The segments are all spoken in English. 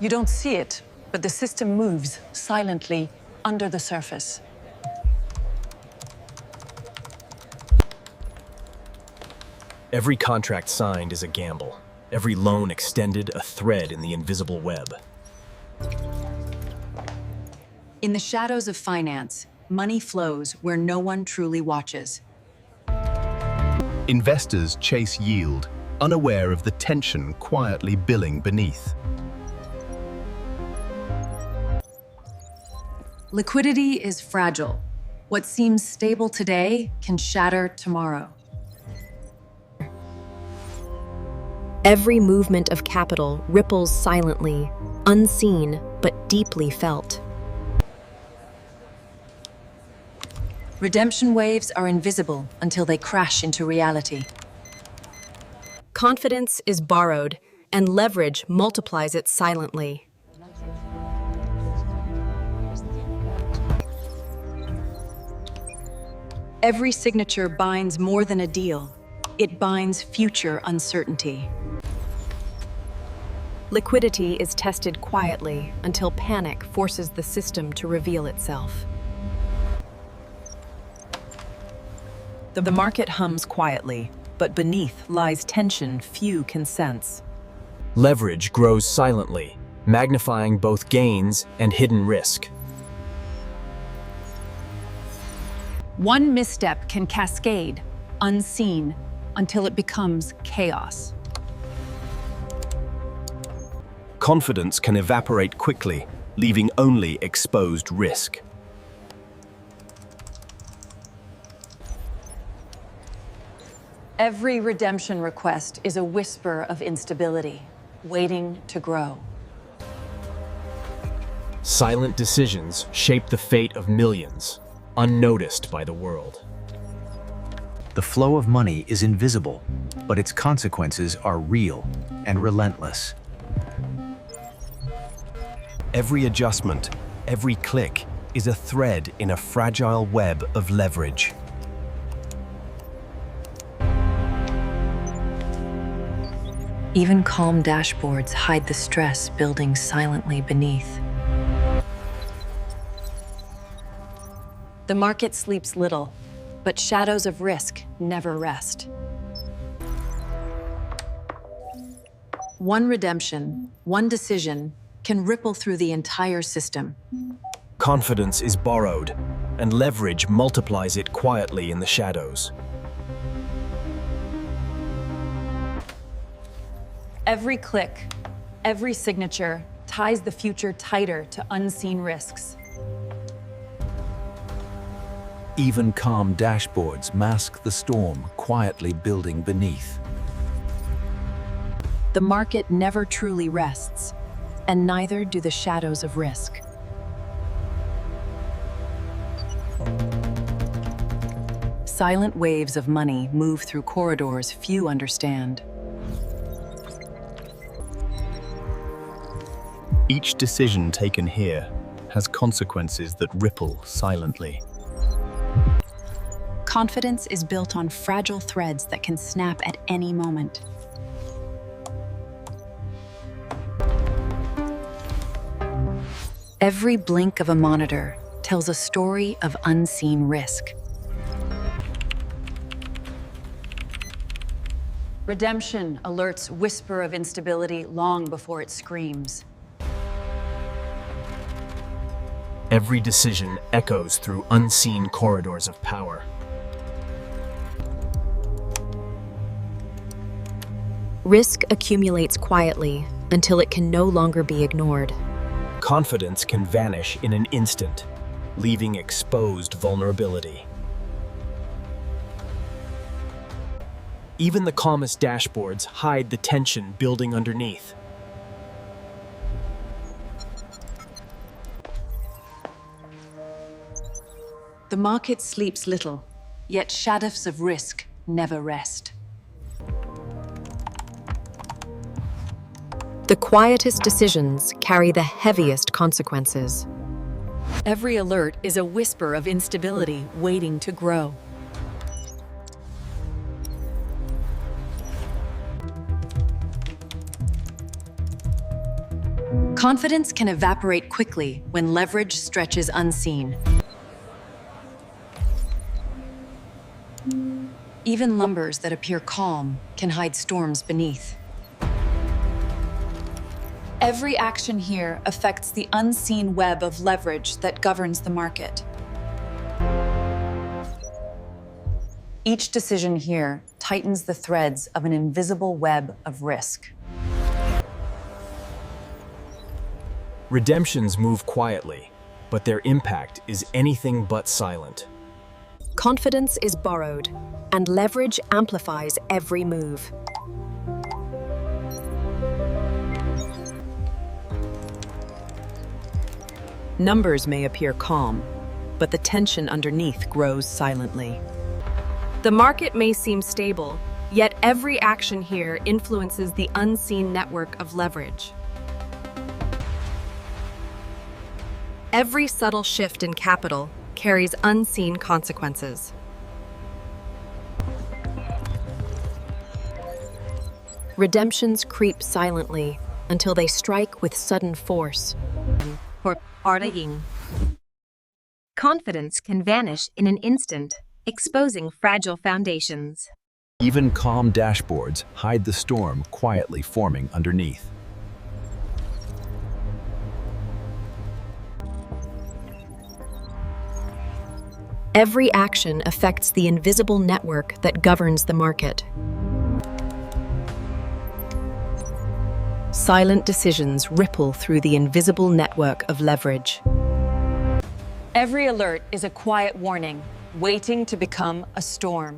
You don't see it, but the system moves silently under the surface. Every contract signed is a gamble. Every loan extended a thread in the invisible web. In the shadows of finance, money flows where no one truly watches. Investors chase yield, unaware of the tension quietly billing beneath. Liquidity is fragile. What seems stable today can shatter tomorrow. Every movement of capital ripples silently, unseen but deeply felt. Redemption waves are invisible until they crash into reality. Confidence is borrowed, and leverage multiplies it silently. Every signature binds more than a deal. It binds future uncertainty. Liquidity is tested quietly until panic forces the system to reveal itself. The market hums quietly, but beneath lies tension few can sense. Leverage grows silently, magnifying both gains and hidden risk. One misstep can cascade, unseen, until it becomes chaos. Confidence can evaporate quickly, leaving only exposed risk. Every redemption request is a whisper of instability, waiting to grow. Silent decisions shape the fate of millions, unnoticed by the world. The flow of money is invisible, but its consequences are real and relentless. Every adjustment, every click, is a thread in a fragile web of leverage. Even calm dashboards hide the stress building silently beneath. The market sleeps little, but shadows of risk never rest. One redemption, one decision, can ripple through the entire system. Confidence is borrowed, and leverage multiplies it quietly in the shadows. Every click, every signature ties the future tighter to unseen risks. Even calm dashboards mask the storm quietly building beneath. The market never truly rests, and neither do the shadows of risk. Silent waves of money move through corridors few understand. Each decision taken here has consequences that ripple silently. Confidence is built on fragile threads that can snap at any moment. Every blink of a monitor tells a story of unseen risk. Redemption alerts whisper of instability long before it screams. Every decision echoes through unseen corridors of power. Risk accumulates quietly until it can no longer be ignored. Confidence can vanish in an instant, leaving exposed vulnerability. Even the calmest dashboards hide the tension building underneath. The market sleeps little, yet shadows of risk never rest. The quietest decisions carry the heaviest consequences. Every alert is a whisper of instability waiting to grow. Confidence can evaporate quickly when leverage stretches unseen. Even numbers that appear calm can hide storms beneath. Every action here affects the unseen web of leverage that governs the market. Each decision here tightens the threads of an invisible web of risk. Redemptions move quietly, but their impact is anything but silent. Confidence is borrowed, and leverage amplifies every move. Numbers may appear calm, but the tension underneath grows silently. The market may seem stable, yet every action here influences the unseen network of leverage. Every subtle shift in capital carries unseen consequences. Redemptions creep silently until they strike with sudden force. Confidence can vanish in an instant, exposing fragile foundations. Even calm dashboards hide the storm quietly forming underneath. Every action affects the invisible network that governs the market. Silent decisions ripple through the invisible network of leverage. Every alert is a quiet warning, waiting to become a storm.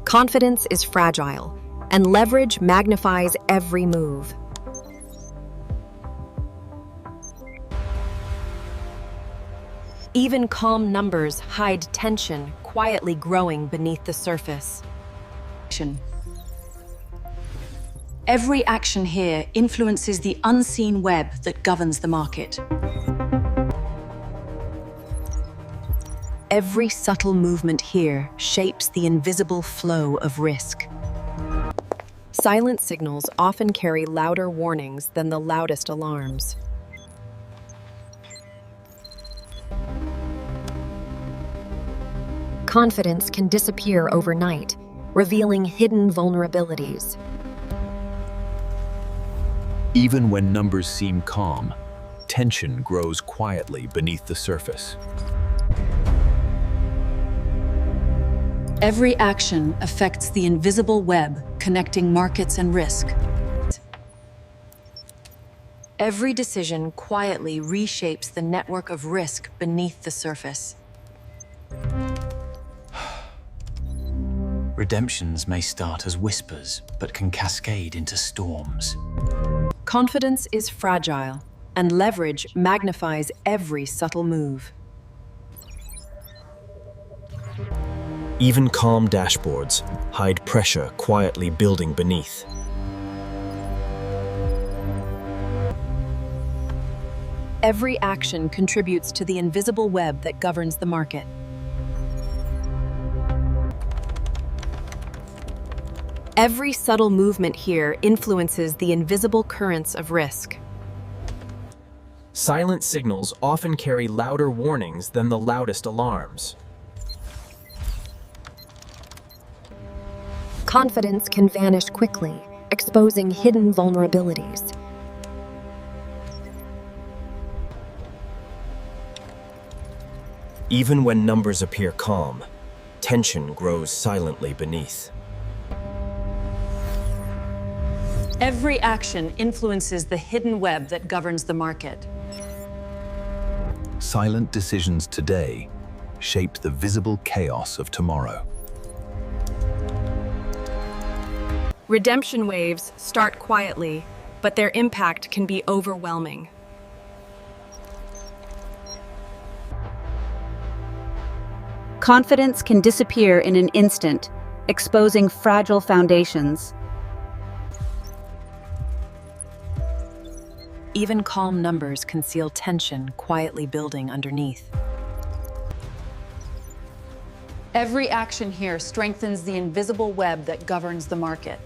Confidence is fragile, and leverage magnifies every move. Even calm numbers hide tension quietly growing beneath the surface. Every action here influences the unseen web that governs the market. Every subtle movement here shapes the invisible flow of risk. Silent signals often carry louder warnings than the loudest alarms. Confidence can disappear overnight, revealing hidden vulnerabilities. Even when numbers seem calm, tension grows quietly beneath the surface. Every action affects the invisible web connecting markets and risk. Every decision quietly reshapes the network of risk beneath the surface. Redemptions may start as whispers, but can cascade into storms. Confidence is fragile, and leverage magnifies every subtle move. Even calm dashboards hide pressure quietly building beneath. Every action contributes to the invisible web that governs the market. Every subtle movement here influences the invisible currents of risk. Silent signals often carry louder warnings than the loudest alarms. Confidence can vanish quickly, exposing hidden vulnerabilities. Even when numbers appear calm, tension grows silently beneath. Every action influences the hidden web that governs the market. Silent decisions today shape the visible chaos of tomorrow. Redemption waves start quietly, but their impact can be overwhelming. Confidence can disappear in an instant, exposing fragile foundations. Even calm numbers conceal tension quietly building underneath. Every action here strengthens the invisible web that governs the market.